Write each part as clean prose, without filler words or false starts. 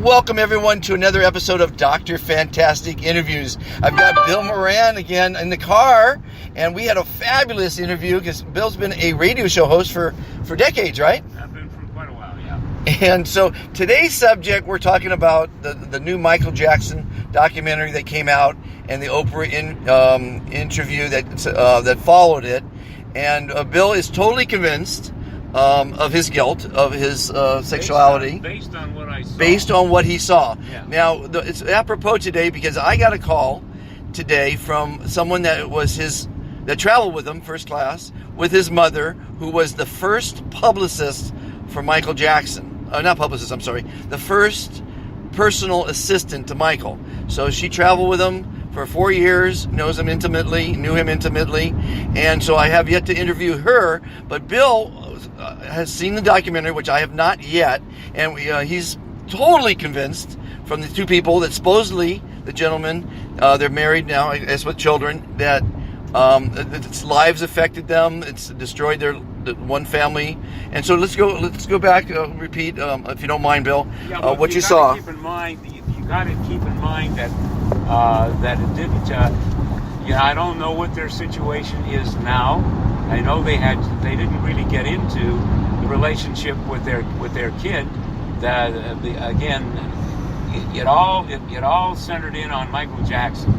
Welcome everyone to another episode of Dr. Fantastic Interviews. I've got Bill Moran again in the car, and we had a fabulous interview because Bill's been a radio show host for decades, right? I've been for quite a while, yeah. And so today's subject, we're talking about the new Michael Jackson documentary that came out and the Oprah interview that followed it. And Bill is totally convinced of his guilt, of his sexuality. Based on what I saw. Based on what he saw. Yeah. Now, it's apropos today because I got a call today from someone that traveled with him, first class, with his mother, who was the first publicist for Michael Jackson. Not publicist, I'm sorry. The first personal assistant to Michael. So she traveled with him for 4 years, knew him intimately, and so I have yet to interview her, but Bill has seen the documentary, which I have not yet, and he's totally convinced from the two people that supposedly, the gentlemen, they're married now, I guess with children, that its lives affected them, it's destroyed their one family, and so let's go back, repeat, if you don't mind, Bill, what you saw. You got to keep in mind that that it didn't. I don't know what their situation is now. I know they didn't really get into the relationship with their kid. That it all centered in on Michael Jackson,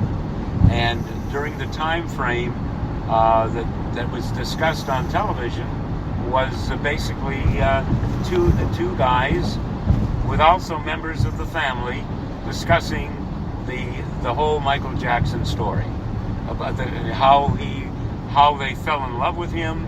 and during the time frame that was discussed on television was basically the two guys with also members of the family discussing the whole Michael Jackson story, about how they fell in love with him.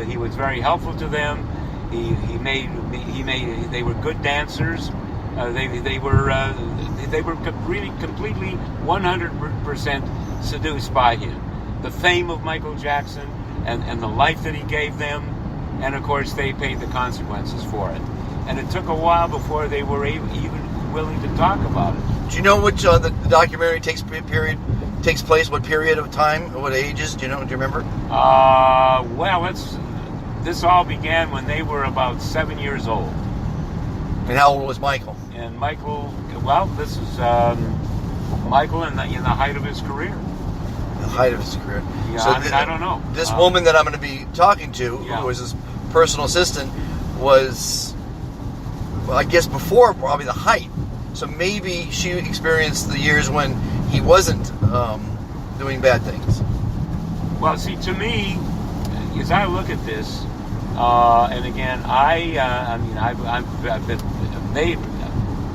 He was very helpful to them. They were good dancers. They were really completely 100% seduced by him. The fame of Michael Jackson and the life that he gave them, and of course they paid the consequences for it. And it took a while before they were even willing to talk about it. Do you know which the documentary takes place? What period of time? What ages? Do you remember? This all began when they were about 7 years old. And how old was Michael? And Michael, this is Michael in the height of his career. The height of his career. Yeah, so I don't know. This woman that I'm going to be talking to, who was his personal assistant, was, I guess, before probably the height. So maybe she experienced the years when he wasn't doing bad things. Well, see, to me, as I look at this, and again, I've been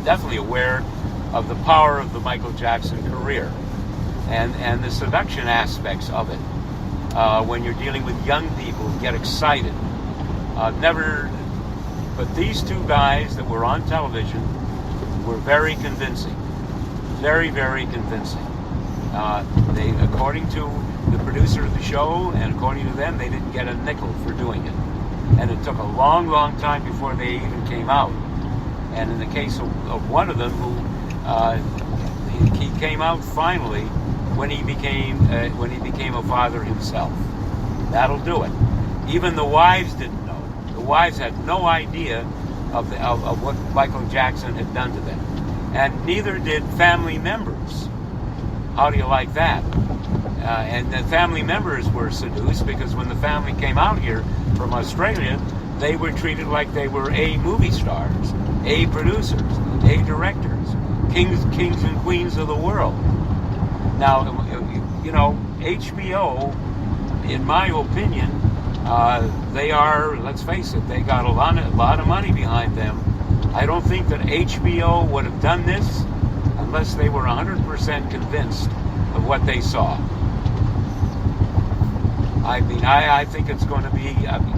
definitely aware of the power of the Michael Jackson career, and the seduction aspects of it. When you're dealing with young people who get excited, but these two guys that were on television were very convincing, very, very convincing. They, according to the producer of the show, and according to them, they didn't get a nickel for doing it. And it took a long, long time before they even came out. And in the case of one of them, he came out finally when he became a father himself. That'll do it. Even the wives didn't know. The wives had no idea of what Michael Jackson had done to them. And neither did family members. How do you like that? And the family members were seduced because when the family came out here from Australia, they were treated like they were A, movie stars, A, producers, A, directors, kings and queens of the world. Now, HBO, in my opinion, they are, let's face it, they got a lot of money behind them. I don't think that HBO would have done this unless they were 100% convinced of what they saw. I think it's going to be,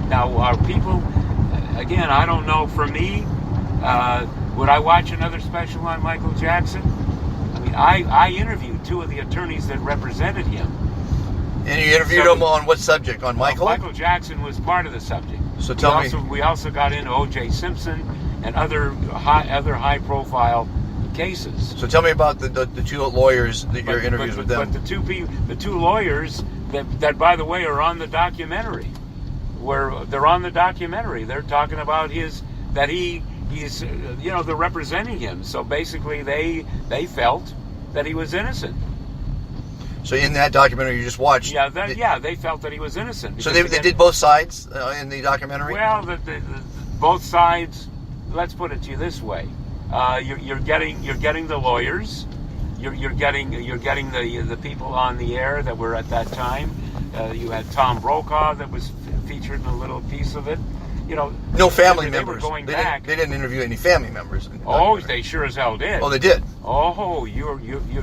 now our people, again, I don't know, for me, would I watch another special on Michael Jackson? I interviewed two of the attorneys that represented him. And you interviewed him on what subject? On Michael? Michael Jackson was part of the subject. So we also got into O.J. Simpson and other high-profile cases. So tell me about the two lawyers that you're interviewed with them. But the two lawyers that by the way are on the documentary, they're on the documentary. They're talking about that he he's they're representing him. So basically, they felt that he was innocent. So in that documentary you just watched, they felt that he was innocent. So they did both sides in the documentary. Well, both sides. Let's put it to you this way: you're getting the lawyers, you're getting the people on the air that were at that time. You had Tom Brokaw that was featured in a little piece of it. No family they members. Were going back. They didn't interview any family members. Oh, they sure as hell did. Oh, they did. Oh, you.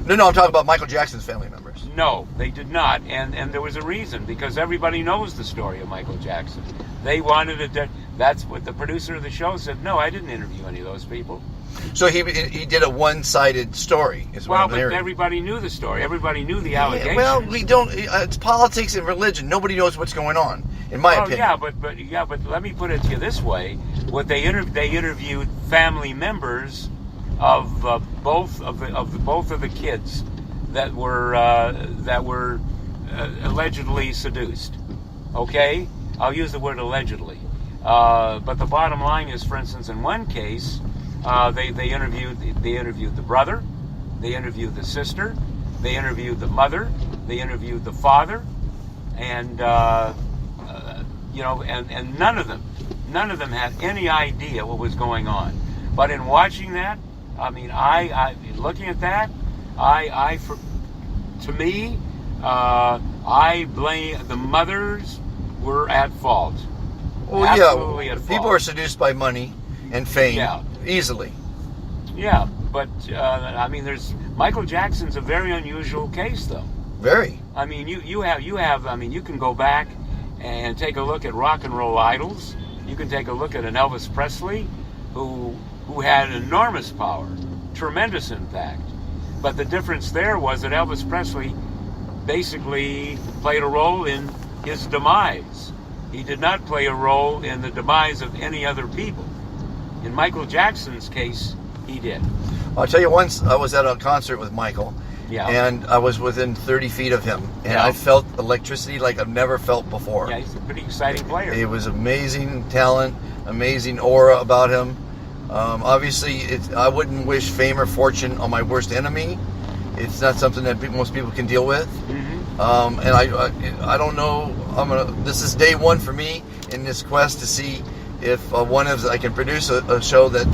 No, I'm talking about Michael Jackson's family members. No, they did not, and there was a reason, because everybody knows the story of Michael Jackson. They wanted to. That's what the producer of the show said. No, I didn't interview any of those people. So he did a one-sided story. But everybody knew the story. Everybody knew the allegations. Yeah, well, we don't. It's politics and religion. Nobody knows what's going on, in my opinion. But let me put it to you this way: they interviewed family members of both of the kids that were allegedly seduced. Okay, I'll use the word allegedly. But the bottom line is, for instance, in one case, they interviewed the brother, they interviewed the sister, they interviewed the mother, they interviewed the father, and and none of them had any idea what was going on. But in watching that, I mean, I looking at that, I blame the mothers were at fault. Well, absolutely at fault. People are seduced by money and fame easily. Yeah, but Michael Jackson's a very unusual case, though. Very. I mean, you can go back and take a look at rock and roll idols. You can take a look at an Elvis Presley, who had enormous power, tremendous impact. But the difference there was that Elvis Presley basically played a role in his demise. He did not play a role in the demise of any other people. In Michael Jackson's case, he did. I'll tell you, once I was at a concert with Michael, and I was within 30 feet of him, and I felt electricity like I've never felt before. Yeah, he's a pretty exciting player. It was amazing talent, amazing aura about him. Obviously, I wouldn't wish fame or fortune on my worst enemy. It's not something that most people can deal with. Mm-hmm. And I don't know. This is day one for me in this quest to see if I can produce a show that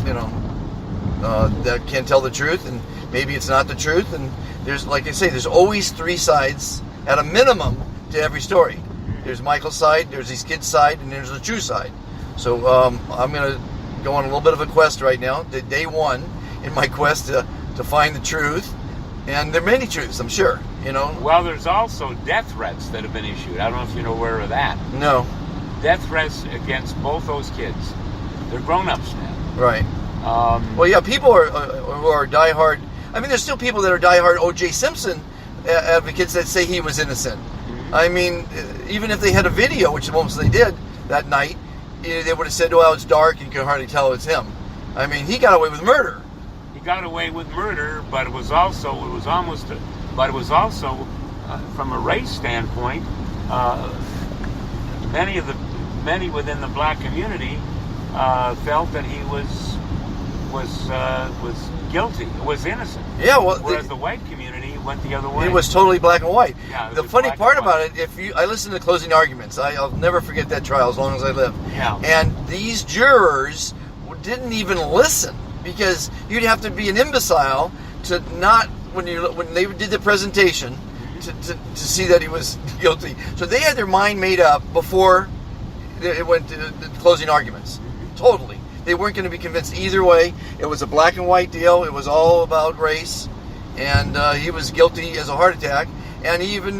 that can tell the truth, and maybe it's not the truth. And there's, like I say, there's always three sides at a minimum to every story. There's Michael's side, there's these kids' side, and there's the true side. So I'm going to go on a little bit of a quest right now, day one in my quest to find the truth. And there are many truths, I'm sure, Well, there's also death threats that have been issued. I don't know if you're aware of that. No. Death threats against both those kids. They're grown-ups now. Right. People who are diehard. I mean, there's still people that are diehard O.J. Simpson advocates that say he was innocent. Mm-hmm. I mean, even if they had a video, which most they did that night, they would have said, "Well, it's dark, you can hardly tell it's him." I mean, he got away with murder. He got away with murder, but it was also from a race standpoint. Many within the black community felt that he was guilty, was innocent. Yeah, well, whereas the white community went the other way. It was totally black and white. Yeah, the funny part about it, I listened to the closing arguments. I'll never forget that trial as long as I live. Yeah. And these jurors didn't even listen, because you'd have to be an imbecile to not, when they did the presentation, to see that he was guilty. So they had their mind made up before it went to the closing arguments. Totally. They weren't going to be convinced either way. It was a black and white deal. It was all about race. And he was guilty as a heart attack. And he even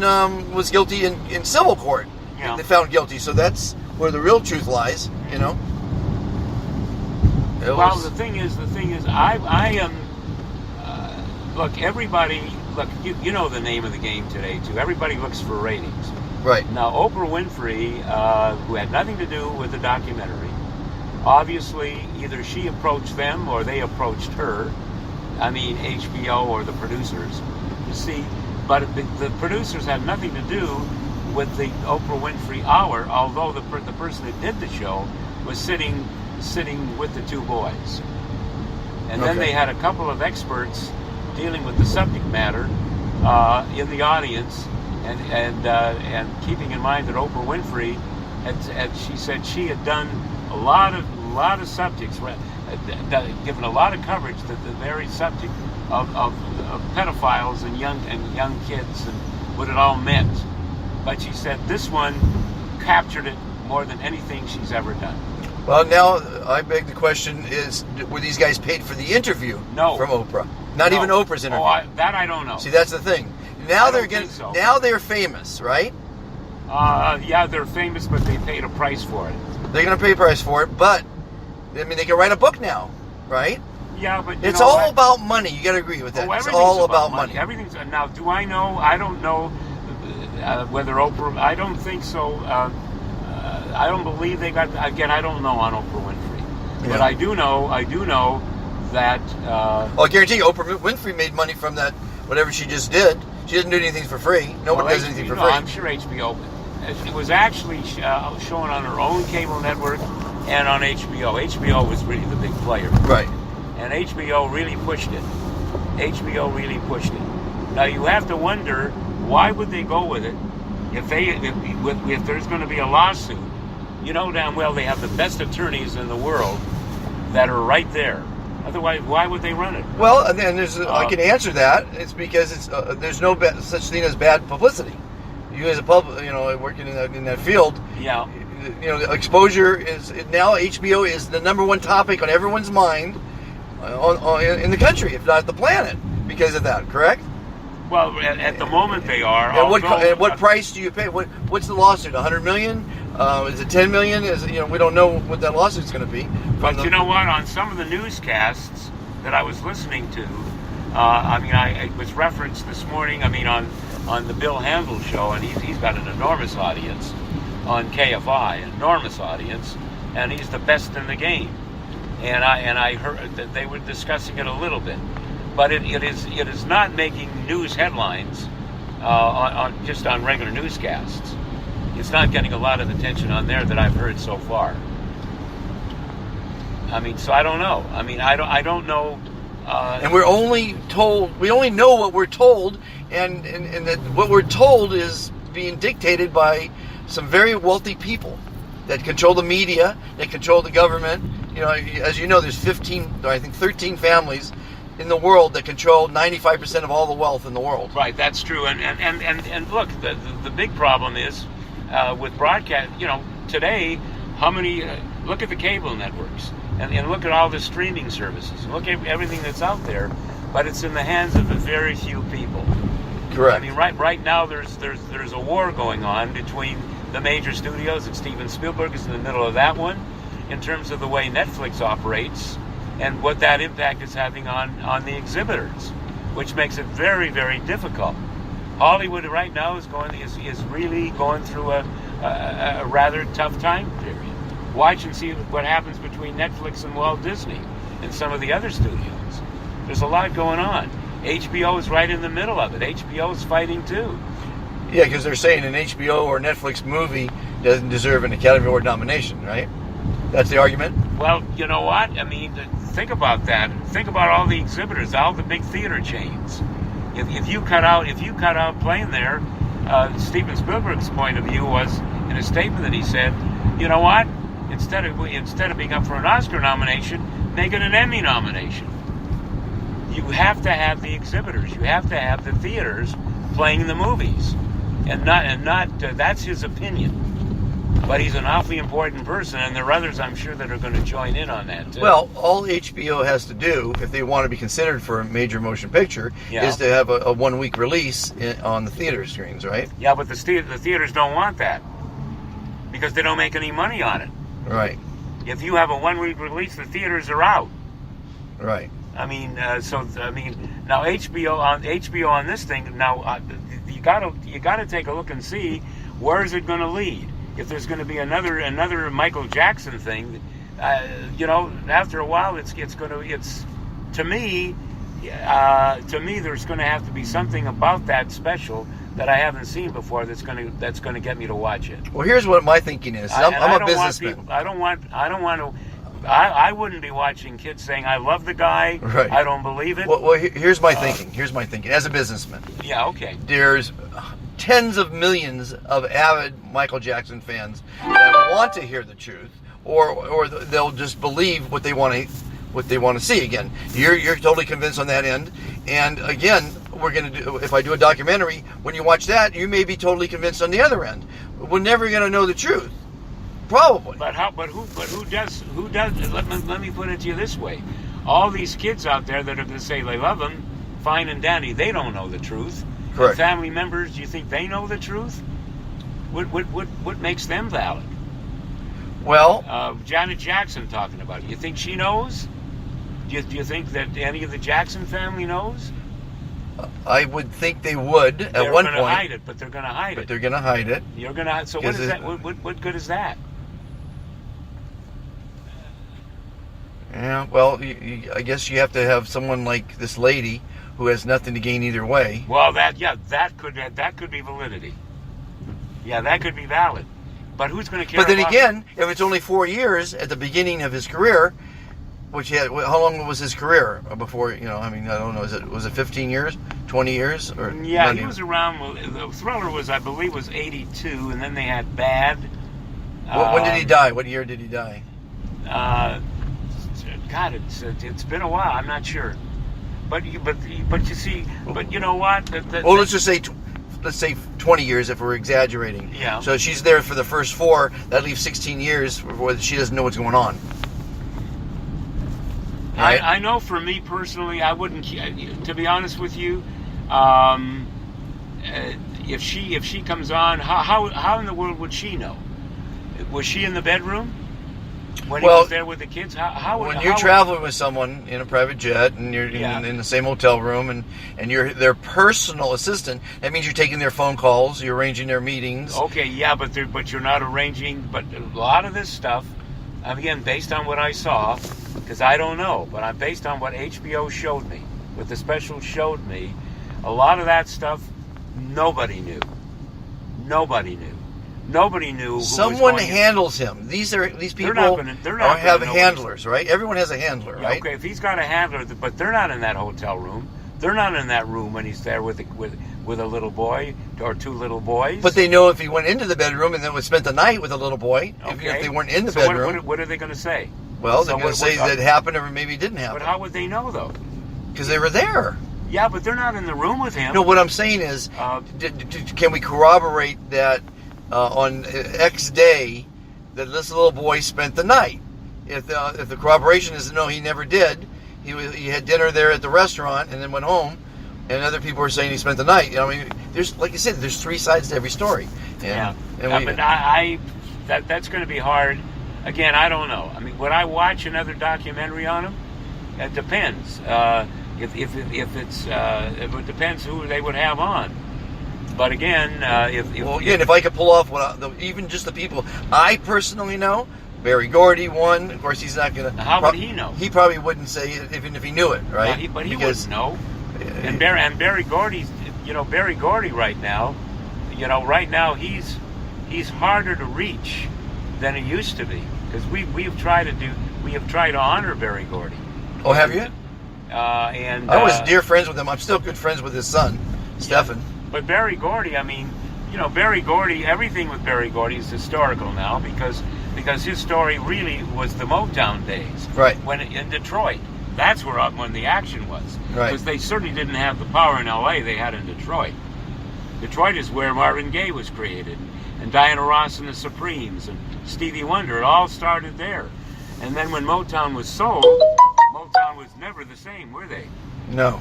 was guilty in civil court. Yeah. They found guilty. So that's where the real truth lies, The thing is, I am. Look, everybody. Look, you know the name of the game today too. Everybody looks for ratings. Right. Now, Oprah Winfrey, who had nothing to do with the documentary, obviously either she approached them or they approached her. I mean, HBO or the producers. You see, but the producers had nothing to do with the Oprah Winfrey Hour. Although the person who did the show was sitting sitting with the two boys. And then Okay. they had a couple of experts dealing with the subject matter in the audience, and keeping in mind that Oprah Winfrey she said she had done a lot of subjects, given a lot of coverage to the very subject of pedophiles and young kids and what it all meant. But she said this one captured it more than anything she's ever done. Well, now I beg the question: were these guys paid for the interview? No. From Oprah. Not even Oprah's interview. That I don't know. See, that's the thing. Now I they're don't getting. think so. Now they're famous, right? Yeah, they're famous, but they paid a price for it. They're going to pay a price for it, but I mean, they can write a book now, right? Yeah, but It's all about money. You got to agree with that. Oh, It's everything's all about money. Everything's now. Do I know? I don't know whether Oprah. I don't think so. I don't believe they got. Again, I don't know on Oprah Winfrey, but Yeah. I do know that. I guarantee you, Oprah Winfrey made money from that. Whatever she just did, she doesn't do anything for free. Nobody does anything for free. I'm sure HBO. It was actually shown on her own cable network and on HBO. HBO was really the big player. Right. And HBO really pushed it. HBO really pushed it. Now you have to wonder, why would they go with it if there's going to be a lawsuit? You know damn well they have the best attorneys in the world that are right there. Otherwise, why would they run it? Well, and then I can answer that. It's because there's no such thing as bad publicity. You as a working in that field, Yeah. Exposure is now HBO is the number one topic on everyone's mind in the country, if not the planet, because of that. Correct? Well, at the moment they are. And what price do you pay? What's the lawsuit? 100 million? Is it 10 million? We don't know what that lawsuit's going to be. But you know what? On some of the newscasts that I was listening to, it was referenced this morning. On the Bill Handel show, and he's got an enormous audience on KFI, enormous audience, and he's the best in the game. And I heard that they were discussing it a little bit, but it is not making news headlines just on regular newscasts. It's not getting a lot of attention on there that I've heard so far. So I don't know. I don't know. And we only know what we're told, and that what we're told is being dictated by some very wealthy people that control the media, that control the government. As you know, there's 13 families in the world that control 95% of all the wealth in the world. Right, that's true. And look, the big problem is with broadcast. Today, how many? Look at the cable networks. And look at all the streaming services. Look at everything that's out there, but it's in the hands of a very few people. Correct. Right now there's a war going on between the major studios, and Steven Spielberg is in the middle of that one, in terms of the way Netflix operates and what that impact is having on the exhibitors, which makes it very, very difficult. Hollywood right now is really going through a rather tough time period. Watch and see what happens between Netflix and Walt Disney and some of the other studios. There's a lot going on. HBO is right in the middle of it. HBO is fighting too. Yeah, because they're saying an HBO or Netflix movie doesn't deserve an Academy Award nomination, right? That's the argument? Well, you know what? Think about that. Think about all the exhibitors, all the big theater chains. If you cut out playing there, Steven Spielberg's point of view was, in a statement that he said, you know what? Instead of being up for an Oscar nomination, make it an Emmy nomination. You have to have the exhibitors. You have to have the theaters playing the movies, and not. That's his opinion. But he's an awfully important person, and there are others, I'm sure, that are going to join in on that too. Well, all HBO has to do, if they want to be considered for a major motion picture, is to have a 1 week release on the theater screens, right? Yeah, but the theaters don't want that because they don't make any money on it. Right. If you have a 1 week release, the theaters are out. Right. Now HBO on this thing now, you gotta take a look and see where is it going to lead. If there's going to be another Michael Jackson thing, after a while to me there's going to have to be something about that special that I haven't seen before that's going to get me to watch it. Well, here's what my thinking is. I'm a businessman. I don't want to I wouldn't be watching kids saying, I love the guy, Right. I don't believe it. Well, here's my thinking. Here's my thinking. As a businessman, Yeah, okay. there's tens of millions of avid Michael Jackson fans that want to hear the truth, or they'll just believe what they want to see. Again, you're totally convinced on that end, and again, we're gonna do. If I do a documentary, when you watch that, you may be totally convinced on the other end. We're never gonna know the truth, probably. But who does? Let me put it to you this way: all these kids out there that are going to say they love him, fine and dandy, they don't know the truth. Correct. And family members, do you think they know the truth? What makes them valid? Well, Janet Jackson talking about it. You think she knows? Do you think that any of the Jackson family knows? I would think they would at one They're going to point, hide it, but they're going to hide but it. they're gonna hide it. You're going to. So what is that? What good is that? Yeah, well, I guess you have to have someone like this lady who has nothing to gain either way. Well, that could be validity. Yeah, that could be valid. But who's going to care? But then about again, if it's only 4 years at the beginning of his career, which he had, how long was his career before? I mean, I don't know. Was it 15 years, 20 years, or? Yeah, he was around. The Thriller was, I believe, was 82, and then they had Bad. When did he die? What year did he die? God, it's been a while. I'm not sure, but you see, but you know what? Well, let's just say. Let's say 20 years if we're exaggerating. Yeah. So she's there for the first 4. That leaves 16 years where she doesn't know what's going on. Right? I know for me personally, I wouldn't. To be honest with you, if she comes on, how in the world would she know? Was she in the bedroom when he was there with the kids? When you're traveling with someone in a private jet and you're in the same hotel room and you're their personal assistant, that means you're taking their phone calls, you're arranging their meetings. Okay, yeah, but you're not arranging. But a lot of this stuff, again, based on what I saw, because I don't know, but I'm based on what HBO showed me, what the special showed me. A lot of that stuff, nobody knew. Nobody knew. Nobody knew. Someone handles him. These people have handlers, right? Everyone has a handler, right? Okay, if he's got a handler, but they're not in that hotel room. They're not in that room when he's there with a little boy or 2 little boys. But they know if he went into the bedroom and then spent the night with a little boy, okay. if they weren't in the bedroom. What are they going to say? Well, they're going to say that it happened or maybe it didn't happen. But how would they know, though? Because they were there. Yeah, but they're not in the room with him. No, what I'm saying is, can we corroborate that on X day that this little boy spent the night? If the corroboration is no, he never did. He had dinner there at the restaurant and then went home, and other people are saying he spent the night. I mean, there's, like you said, there's 3 sides to every story. But that's going to be hard. Again, I don't know. I mean, would I watch another documentary on him? It depends. It depends who they would have on. But again, if I could pull off even just the people I personally know, Barry Gordy, one. Of course, he's not going to. How would he know? He probably wouldn't say it even if he knew it, right? He wouldn't know. And Barry Gordy's, Barry Gordy right now, he's harder to reach than he used to be, because we have tried to honor Barry Gordy. Oh, have you? And I was dear friends with him. I'm still good friends with his son, Stefan. But Barry Gordy, I mean, Barry Gordy, everything with Barry Gordy is historical now because his story really was the Motown days. Right. When in Detroit, that's when the action was. Right. Because they certainly didn't have the power in L.A. they had in Detroit. Detroit is where Marvin Gaye was created, and Diana Ross and the Supremes, and Stevie Wonder. It all started there. And then when Motown was sold, Motown was never the same, were they? No.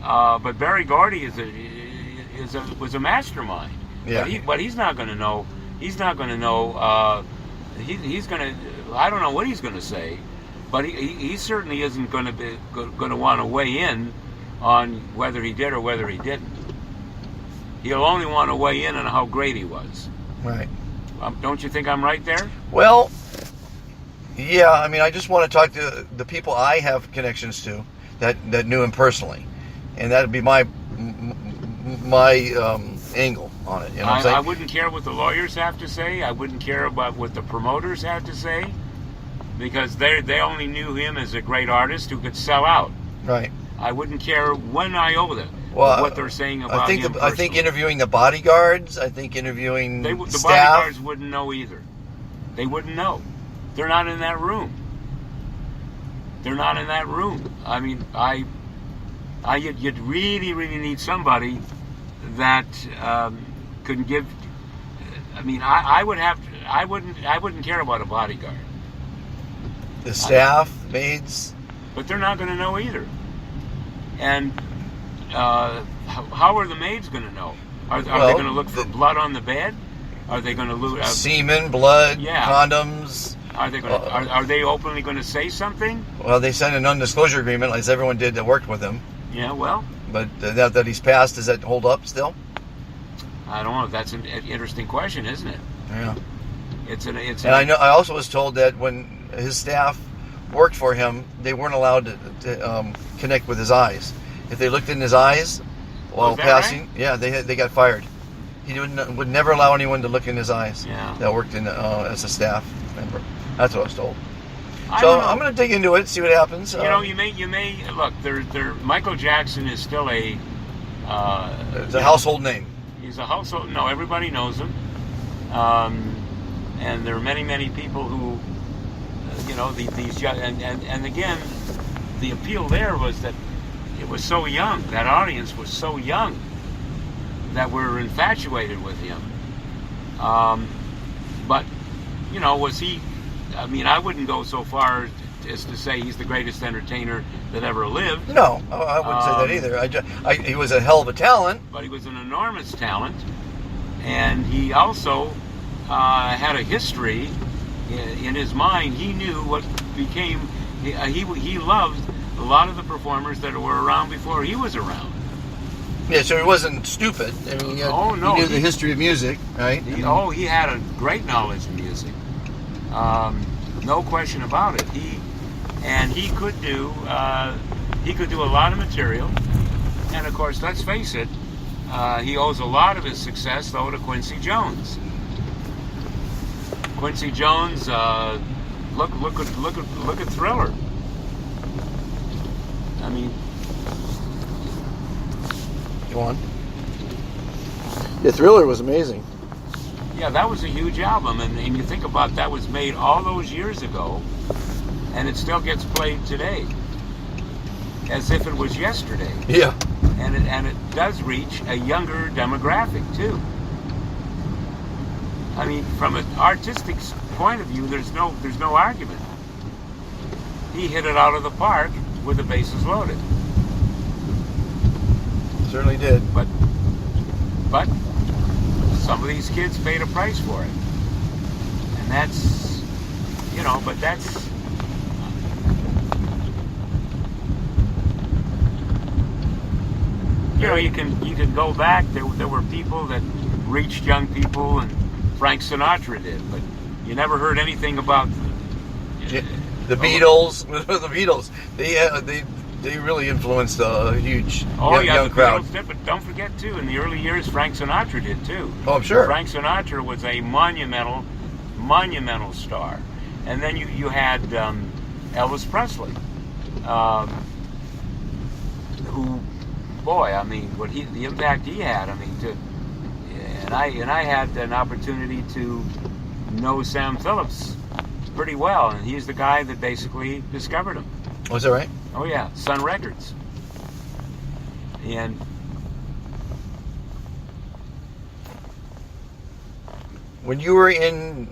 But Barry Gordy was a mastermind. Yeah. But he's not going to know. He's not going to know. He's going to. I don't know what he's going to say, but he certainly isn't going to want to weigh in on whether he did or whether he didn't. He'll only want to weigh in on how great he was. Right. Don't you think I'm right there? Well, yeah. I mean, I just want to talk to the people I have connections to that knew him personally, and that'd be my angle. on it. You know what I'm saying? I wouldn't care what the lawyers have to say. I wouldn't care about what the promoters had to say, because they only knew him as a great artist who could sell out. Right. I wouldn't care one iota Well, of what they're saying about him. I think interviewing the bodyguards. I think interviewing the staff. bodyguards wouldn't know either. They wouldn't know. They're not in that room. They're not in that room. I mean, you'd really, really need somebody that could give. I mean, I wouldn't care about a bodyguard. The staff, maids. But they're not going to know either. And how are the maids going to know? Are they going to look for blood on the bed? Are they going to look semen, blood, yeah. Condoms? Are they going? Are they openly going to say something? Well, they signed a non-disclosure agreement, as everyone did that worked with him. Yeah, well. But now that he's passed, does that hold up still? I don't know. That's an interesting question, isn't it? Yeah. And I know. I also was told that when his staff worked for him, they weren't allowed to connect with his eyes. If they looked in his eyes while passing, right? Yeah, they got fired. He would never allow anyone to look in his eyes. Yeah. That worked in as a staff member. That's what I was told. I So don't know. I'm going to dig into it, see what happens. You know, you may look. Michael Jackson is still a. It's a household name. He's a household. No, everybody knows him. And there are many people who, these young, and again, the appeal there was that it was so young. That audience was so young that were infatuated with him. But, was he? I mean, I wouldn't go so far as to say he's the greatest entertainer that ever lived. No, I wouldn't say that either. He was a hell of a talent. But he was an enormous talent, and he also had a history in his mind. He knew what became. He loved a lot of the performers that were around before he was around. Yeah, so he wasn't stupid. I mean, he knew the history of music, right? He had a great knowledge of music. No question about it. He could do a lot of material, and of course, let's face it, he owes a lot of his success though to Quincy Jones. Quincy Jones, look at Thriller. I mean, go on. Yeah, Thriller was amazing. Yeah, that was a huge album, and you think about that was made all those years ago, and it still gets played today, as if it was yesterday. Yeah. And it does reach a younger demographic too. I mean, from an artistic point of view, there's no argument. He hit it out of the park with the bases loaded. Certainly did. But some of these kids paid a price for it, and that's, but that's. You can go back. There were people that reached young people, and Frank Sinatra did, but you never heard anything about the Beatles. The Beatles, they really influenced a huge young crowd. Beatles did, but don't forget too, in the early years, Frank Sinatra did too. Oh, I'm sure. Frank Sinatra was a monumental star, and then you had Elvis Presley, who. Boy, I mean, the impact he had. I mean, and I had an opportunity to know Sam Phillips pretty well, and he's the guy that basically discovered him. Was that right? Oh yeah, Sun Records. And when you were in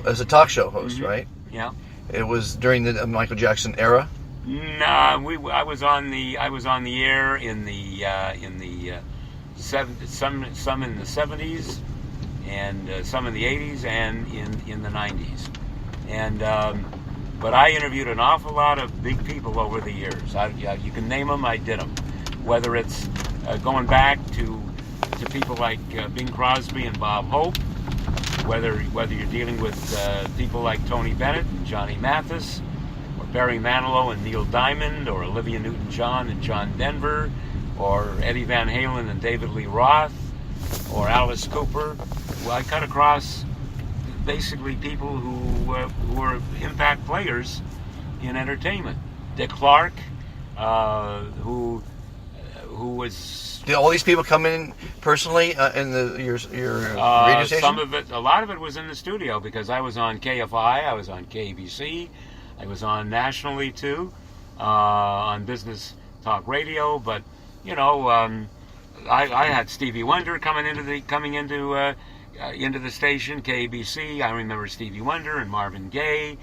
as a talk show host, mm-hmm. right? Yeah. It was during the Michael Jackson era. Nah, I was on the air in the some in the 70s, and some in the 80s, and in the 90s, and but I interviewed an awful lot of big people over the years. You can name them, I did them. Whether it's going back to people like Bing Crosby and Bob Hope, whether you're dealing with people like Tony Bennett and Johnny Mathis, Barry Manilow and Neil Diamond, or Olivia Newton-John and John Denver, or Eddie Van Halen and David Lee Roth, or Alice Cooper. Well, I cut across basically people who were impact players in entertainment. Dick Clark, who was. Did all these people come in personally in your radio station? Some of it, a lot of it was in the studio because I was on KFI, I was on KBC, I was on nationally too, on Business Talk Radio. But you know, I had Stevie Wonder coming into the station, KBC. I remember Stevie Wonder and Marvin Gaye.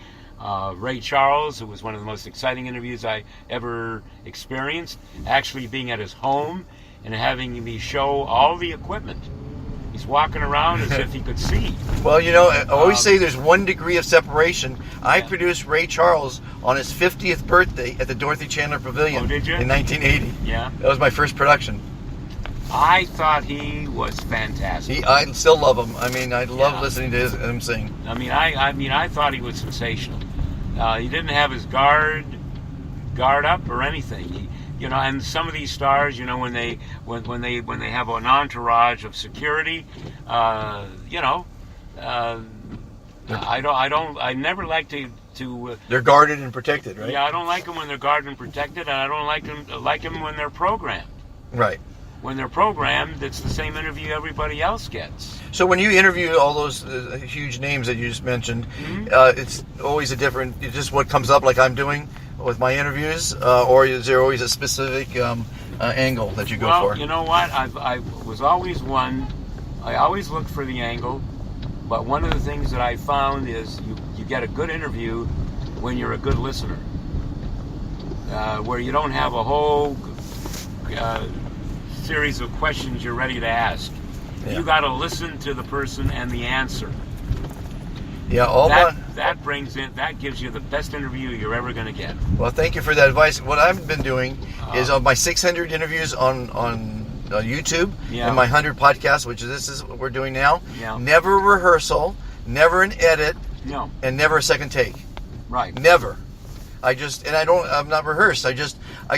Ray Charles, who was one of the most exciting interviews I ever experienced, actually being at his home and having me show all the equipment. He's walking around as if he could see. Well, you know, I always say there's 1 degree of separation. I produced Ray Charles on his 50th birthday at the Dorothy Chandler Pavilion did you? in 1980. Yeah. That was my first production. I thought he was fantastic. I still love him. I mean, I love Yeah. listening to him sing. I mean, I thought he was sensational. He didn't have his guard up or anything. And some of these stars, when they have an entourage of security, I never like to. They're guarded and protected, right? Yeah, I don't like them when they're guarded and protected, and I don't like them when they're programmed. Right. When they're programmed, it's the same interview everybody else gets. So when you interview all those huge names that you just mentioned, it's always just what comes up, like I'm doing with my interviews, or is there always a specific angle that you go for? Well, you know what? I was always one. I always look for the angle, but one of the things that I found is you get a good interview when you're a good listener, where you don't have a whole series of questions you're ready to ask. Yeah. You got to listen to the person and the answer. Yeah, that gives you the best interview you're ever going to get. Well, thank you for that advice. What I've been doing is on my 600 interviews on YouTube and my 100 podcasts, which this is what we're doing now. Yeah. Never a rehearsal, never an edit, no, and never a second take. Right. Never. I'm not rehearsed. I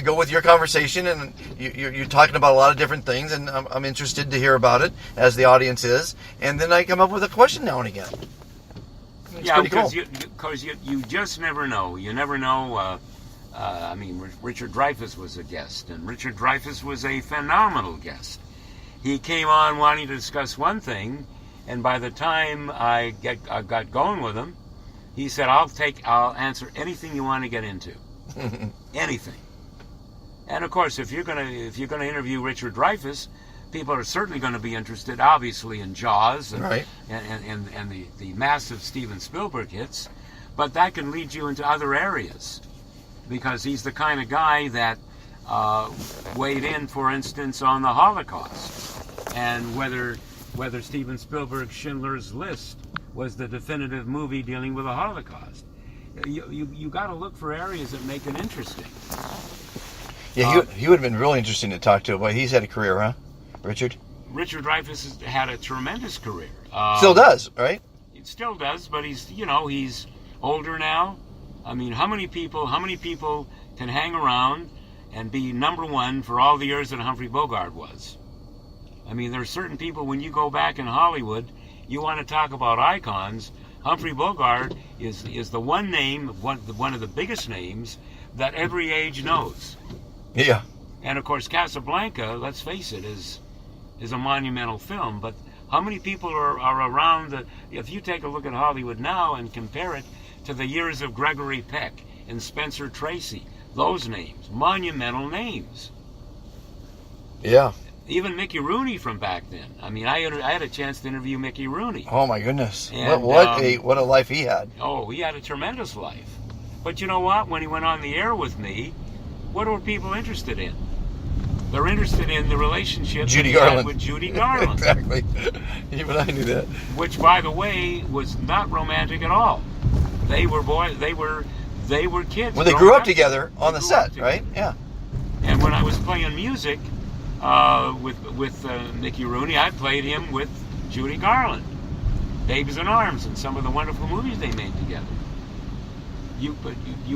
go with your conversation, and you're talking about a lot of different things, and I'm interested to hear about it, as the audience is, and then I come up with a question now and again. It's because you just never know. You never know. Richard Dreyfuss was a guest, and Richard Dreyfuss was a phenomenal guest. He came on wanting to discuss one thing, and by the time I got going with him, he said, I'll answer anything you want to get into. Anything. And of course, if you're gonna interview Richard Dreyfuss, people are certainly going to be interested, obviously, in Jaws and right. and the massive Steven Spielberg hits, but that can lead you into other areas, because he's the kind of guy that weighed in, for instance, on the Holocaust, and whether Steven Spielberg's Schindler's List was the definitive movie dealing with the Holocaust. You got to look for areas that make it interesting. Yeah, he would have been really interesting to talk to. But he's had a career, huh, Richard? Richard Dreyfuss has had a tremendous career. Still does, right? It still does, but he's older now. I mean, how many people can hang around and be number one for all the years that Humphrey Bogart was? I mean, there are certain people, when you go back in Hollywood, you want to talk about icons. Humphrey Bogart is the one name, one of the biggest names that every age knows. Yeah. And of course, Casablanca, let's face it, is a monumental film. But how many people are around? If you take a look at Hollywood now and compare it to the years of Gregory Peck and Spencer Tracy, those names, monumental names. Yeah. Even Mickey Rooney from back then. I mean, I had a chance to interview Mickey Rooney. Oh my goodness! And, what a life he had. Oh, he had a tremendous life. But you know what? When he went on the air with me, what were people interested in? They're interested in the relationship Judy that he Garland. had with Judy Garland. Exactly. Even I knew that. Which, by the way, was not romantic at all. They were kids. Well, they grew up together on the set, right? Yeah. And when I was playing music with Mickey Rooney, I played him with Judy Garland, Babies in Arms, and some of the wonderful movies they made together. You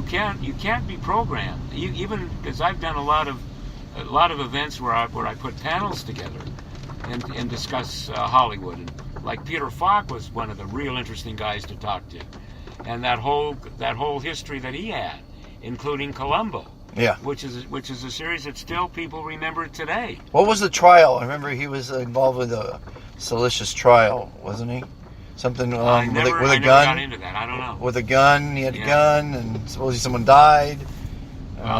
can't be programmed. Even because I've done a lot of events where I put panels together, and discuss Hollywood. And like Peter Falk was one of the real interesting guys to talk to, and that whole history that he had, including Columbo. Yeah. Which is a series that still people remember today. What was the trial? I remember he was involved with a salacious trial, wasn't he? Something with a I never gun. got into that. I don't know. With a gun, he had a Yeah. gun, and supposedly someone died.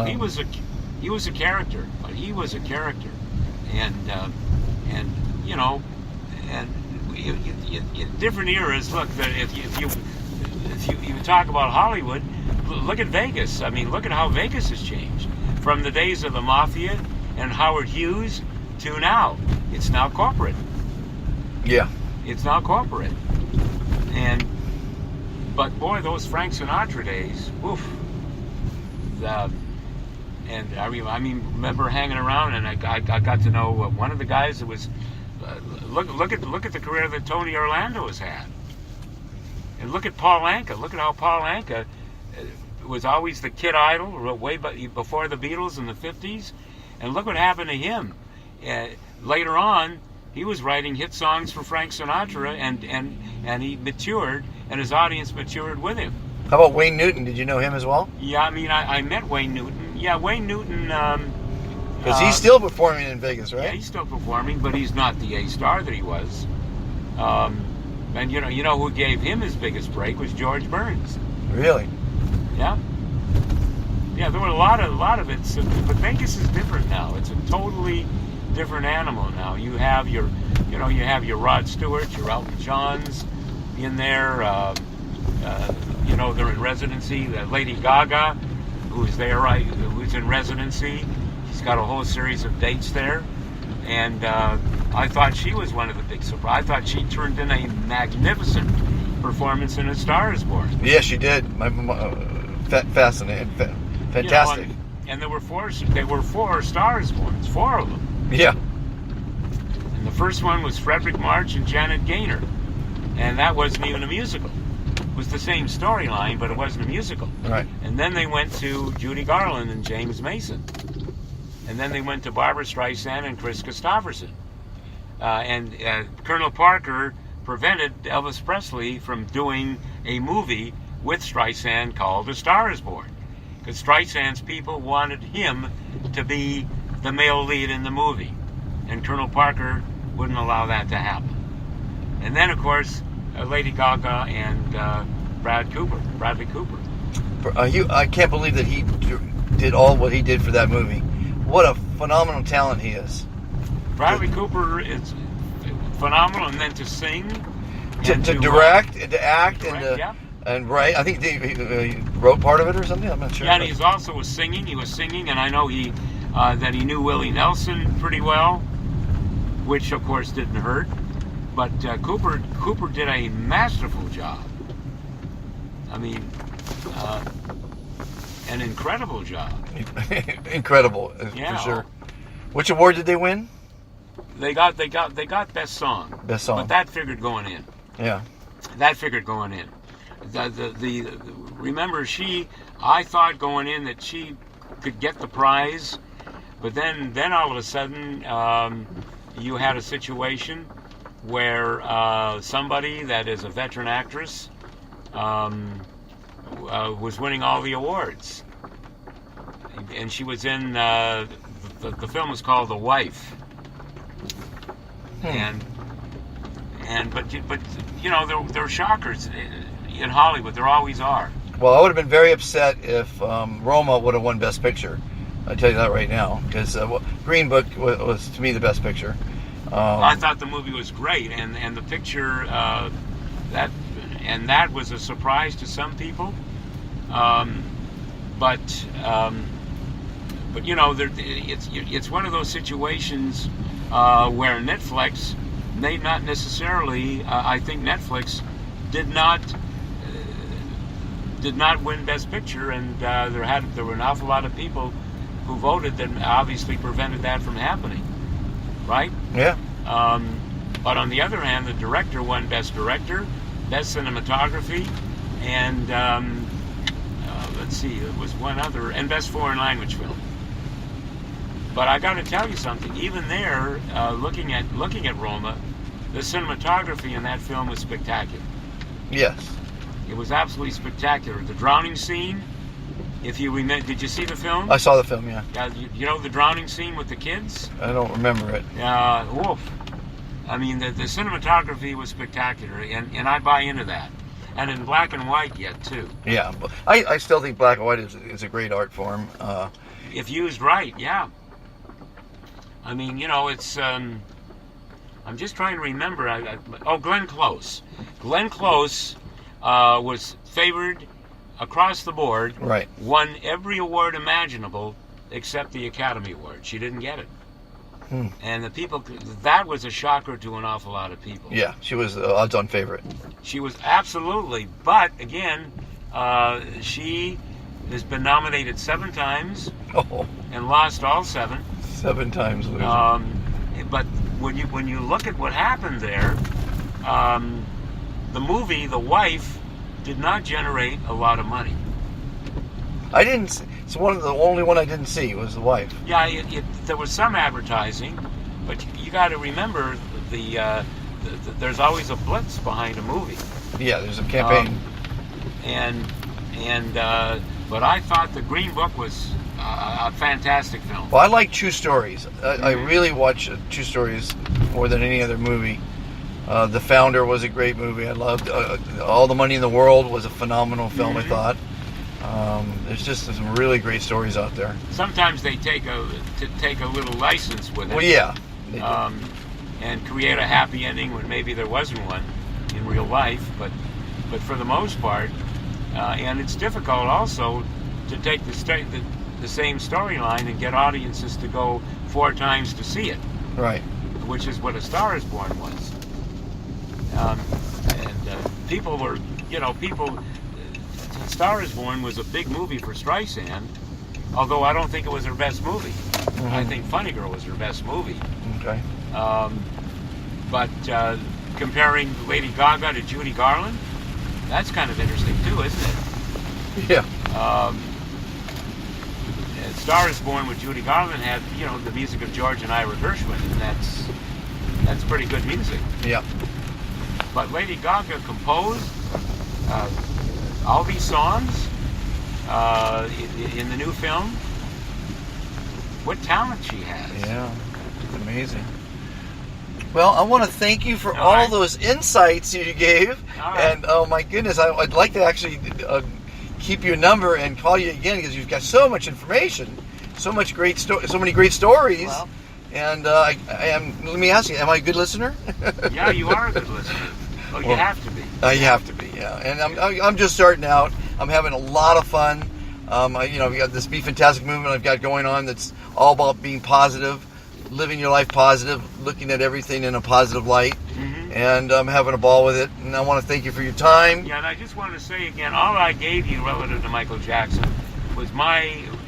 He was a character. He was a character, and you know, and different eras. Look, if you talk about Hollywood, look at Vegas. I mean, look at how Vegas has changed from the days of the mafia and Howard Hughes to now. It's now corporate. Yeah. It's now corporate. But boy, those Frank Sinatra days, woof. And I remember hanging around, and I got to know one of the guys that was. Look at the career that Tony Orlando has had, and look at Paul Anka. Look at how Paul Anka was always the kid idol way before the Beatles in the '50s, and look what happened to him. Later on, he was writing hit songs for Frank Sinatra, and he matured, and his audience matured with him. How about Wayne Newton? Did you know him as well? Yeah, I mean, I met Wayne Newton. Yeah, Wayne Newton. Because he's still performing in Vegas, right? Yeah, he's still performing, but he's not the A-star that he was. And you know who gave him his biggest break was George Burns. Really? Yeah. Yeah, there were a lot of it, but Vegas is different now. It's a totally different animal now. You have your Rod Stewart, your Elton Johns in there. They're in residency. Lady Gaga, who's there, right? Who's in residency. She's got a whole series of dates there, and I thought she was one of the big surprises. I thought she turned in a magnificent performance in A Star Is Born. Yeah, she did. Fascinating, fantastic. And there were four Stars Born, 4 of them. Yeah. And the first one was Frederick March and Janet Gaynor, and that wasn't even a musical. It was the same storyline, but it wasn't a musical. Right. And then they went to Judy Garland and James Mason. And then they went to Barbra Streisand and Chris Christopherson. And Colonel Parker prevented Elvis Presley from doing a movie with Streisand called A Star Is Born. Because Streisand's people wanted him to be the male lead in the movie. And Colonel Parker wouldn't allow that to happen. And then, of course, Lady Gaga and Bradley Cooper. I can't believe that he did all what he did for that movie. What a phenomenal talent he is. Bradley Cooper is phenomenal, and then to sing, to direct, and to act, yeah. and write. I think he wrote part of it or something. I'm not sure. Yeah, and he's also singing. He was singing, and I know that he knew Willie Nelson pretty well, which of course didn't hurt. But Cooper did a masterful job. I mean, an incredible job. Incredible, yeah. For sure. Which award did they win? They got best song. Best song. But that figured going in. Yeah. That figured going in. Remember, I thought going in that she could get the prize, but then all of a sudden you had a situation where somebody that is a veteran actress was winning all the awards, and she was in the film was called The Wife, but there are shockers in Hollywood. There always are. Well, I would have been very upset if Roma would have won Best Picture. I tell you that right now, because Green Book was to me the best picture. I thought the movie was great, and the picture that was a surprise to some people. But it's one of those situations where Netflix may not necessarily. I think Netflix did not win Best Picture, and there were an awful lot of people who voted that obviously prevented that from happening. Right? Yeah. But on the other hand, the director won Best Director, Best Cinematography, and let's see, there was one other, and Best Foreign Language Film. But I got to tell you something. Even there, looking at Roma, the cinematography in that film was spectacular. Yes. It was absolutely spectacular. The drowning scene. If you remember, did you see the film? I saw the film, yeah. You know the drowning scene with the kids? I don't remember it. Woof. I mean, the cinematography was spectacular, and I buy into that. And in black and white yet, too. Yeah, but I still think black and white is a great art form. If used right, yeah. I mean, you know, it's... I'm just trying to remember. Glenn Close. Glenn Close was favored across the board. Right. Won every award imaginable except the Academy Award. She didn't get it. And the people, that was a shocker to an awful lot of people. Yeah, she was the odds-on favorite. She was absolutely, but again, she has been nominated 7 times and lost all 7. 7 times loser. But when you look at what happened there, the movie, The Wife, did not generate a lot of money. I didn't. It's the only one I didn't see was The Wife. Yeah, there was some advertising, but you got to remember there's always a blitz behind a movie. Yeah, there's a campaign. But I thought The Green Book was a fantastic film. Well, I like true stories. I really watch true stories more than any other movie. The Founder was a great movie. I loved All the Money in the World was a phenomenal film. I thought. There's just some really great stories out there. Sometimes they take a little license with it. Well, yeah. And create a happy ending when maybe there wasn't one in real life. But for the most part, and it's difficult also to take the same storyline and get audiences to go 4 times to see it. Right. Which is what A Star Is Born was. People were, A Star Is Born was a big movie for Streisand, although I don't think it was her best movie. I think Funny Girl was her best movie. Okay. But comparing Lady Gaga to Judy Garland, that's kind of interesting too, isn't it? Yeah. Star Is Born with Judy Garland had, the music of George and Ira Gershwin, and that's pretty good music. Yeah. But Lady Gaga composed all these songs in the new film. What talent she has. Yeah, it's amazing. Well, I want to thank you for all those insights you gave. And oh my goodness, I'd like to actually keep your number and call you again because you've got so much information, so many great stories. Well, and let me ask you, am I a good listener? Yeah, you are a good listener. Well, you have to be. You have to be, yeah. And I'm just starting out. I'm having a lot of fun. We got this Be Fantastic movement I've got going on that's all about being positive, living your life positive, looking at everything in a positive light. And I'm having a ball with it. And I want to thank you for your time. Yeah, and I just want to say again, all I gave you relative to Michael Jackson was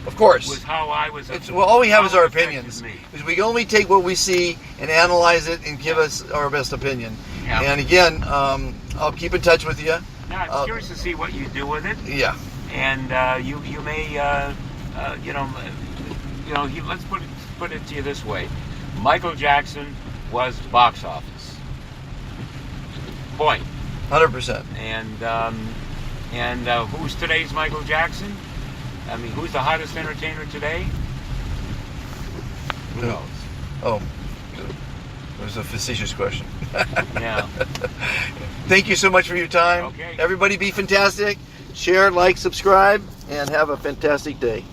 of course, was how I was. All we have is our opinions. Because we only take what we see and analyze it and give us our best opinion. Yeah. And again, I'll keep in touch with you. Yeah, I'm curious to see what you do with it. Yeah. And you may, let's put it to you this way: Michael Jackson was box office. Point. 100%. And who's today's Michael Jackson? I mean, who's the hottest entertainer today? Who knows? Oh, it was a facetious question. Yeah. Thank you so much for your time. Okay. Everybody be fantastic. Share, like, subscribe, and have a fantastic day.